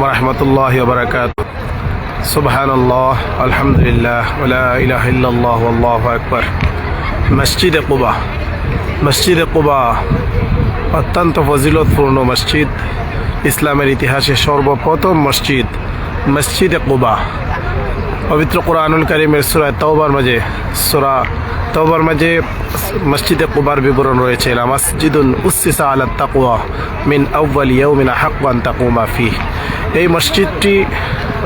ওয়া রাহমাতুল্লাহি ওয়া বারাকাতুহু। সুবহানাল্লাহ, আলহামদুলিল্লাহ, ওয়া লা ইলাহা ইল্লাল্লাহ, আল্লাহু আকবার। মসজিদে কুবা। মসজিদে কুবা অত্যন্ত ফজিলতপূর্ণ মসজিদ। ইসলামের ইতিহাসে সর্বপ্রথম মসজিদ মসজিদে কুবা। পবিত্র কুরআনুল কারীমের সূরা তাওবার মাঝে মসজিদে কুবার বিবরণ রয়েছে। লা মসজিদুন উসসিসা আলাত তাকওয়া মিন আউয়ালি ইয়াউমিন হাক্কান তাকুমা ফিহি। এই মসজিদটি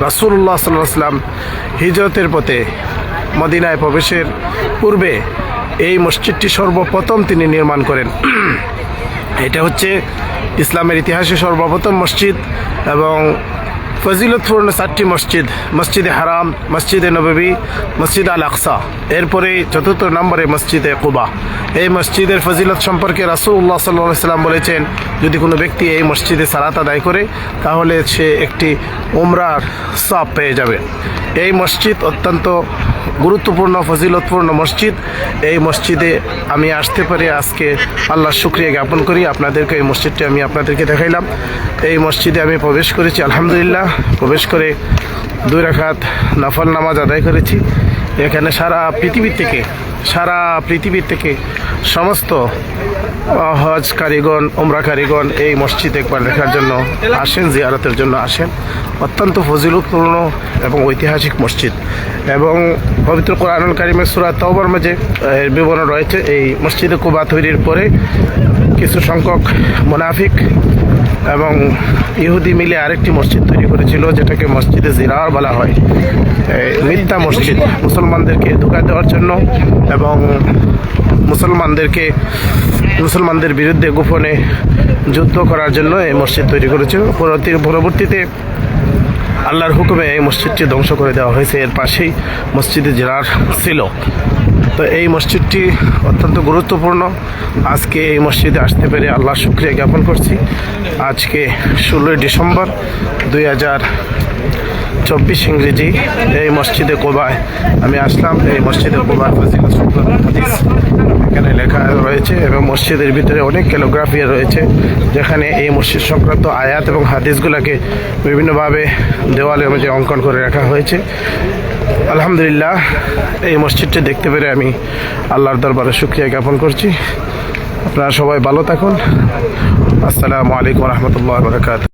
রাসূলুল্লাহ সাল্লাল্লাহু আলাইহি ওয়াসাল্লাম হিজরতের পথে মদিনায় প্রবেশের পূর্বে এই মসজিদটি সর্বপ্রথম তিনি নির্মাণ করেন। এটা হচ্ছে ইসলামের ইতিহাসে সর্বপ্রথম মসজিদ এবং ফজিলতপূর্ণ 4টি মসজিদ: মসজিদে হারাম, মসজিদে নববী, মসজিদ আল আকসা, এরপরে 4th নম্বরে মসজিদে কুবা। এই মসজিদের ফজিলত সম্পর্কে রাসূলুল্লাহ সাল্লাল্লাহু আলাইহি ওয়াসাল্লাম বলেছেন, যদি কোনো ব্যক্তি এই মসজিদে সালাত আদায় করে তাহলে সে একটি উমরার সওয়াব পেয়ে যাবে। এই মসজিদ অত্যন্ত গুরুত্বপূর্ণ ফজিলতপূর্ণ মসজিদ। এই মসজিদে আমি আসতে পারি আজকে আল্লাহর শুকরিয়া জ্ঞাপন করি। আপনাদেরকে এই মসজিদটি আমি আপনাদেরকে দেখাইলাম। এই মসজিদে আমি প্রবেশ করেছি, আলহামদুলিল্লাহ। প্রবেশ করে 2 রাকাত নফল নামাজ আদায় করেছি। এখানে সারা পৃথিবী থেকে সমস্ত হজ কারিগণ, উমরা কারিগণ এই মসজিদে একবার দেখার জন্য আসেন, জিয়ারতের জন্য আসেন। অত্যন্ত ফজিলতপূর্ণ এবং ঐতিহাসিক মসজিদ এবং পবিত্র কুরআনুল কারীমের সূরা তাওবার মাঝে বিবরণ রয়েছে। এই মসজিদে কুবা তৈরির পরে কিছু সংখ্যক মুনাফিক এবং ইহুদি মিলে আরেকটি মসজিদ তৈরি করেছিল, যেটাকে মসজিদে জিরার বলা হয়। মিথ্যা মসজিদ, মুসলমানদেরকে ধোঁকা দেওয়ার জন্য এবং মুসলমানদের বিরুদ্ধে গোপনে যুদ্ধ করার জন্য এই মসজিদ তৈরি করেছিল। পরবর্তীতে আল্লাহর হুকুমে এই মসজিদটি ধ্বংস করে দেওয়া হয়েছে। এর পাশেই মসজিদে জিরার ছিল। তো এই মসজিদটি অত্যন্ত গুরুত্বপূর্ণ। আজকে এই মসজিদে আসতে পেরে আল্লাহর শুকরিয়া জ্ঞাপন করছি। আজকে 16 ডিসেম্বর 2024 ইংরেজি এই মসজিদে কুবায় আমি আসলাম। এই মসজিদে কুবার ফজিলত সংক্রান্ত হাদিস এখানে লেখা রয়েছে এবং মসজিদের ভিতরে অনেক ক্যালিগ্রাফি রয়েছে, যেখানে এই মসজিদ সংক্রান্ত আয়াত এবং হাদিসগুলোকে বিভিন্নভাবে দেওয়ালের মাঝে অঙ্কন করে রাখা হয়েছে। আলহামদুলিল্লাহ, এই মসজিদটি দেখতে পেরে আমি আল্লাহর দরবারে শুকরিয়া জ্ঞাপন করছি। আপনারা সবাই ভালো থাকুন। আসসালামু আলাইকুম ওয়া রাহমাতুল্লাহি ওয়া বারাকাতুহু।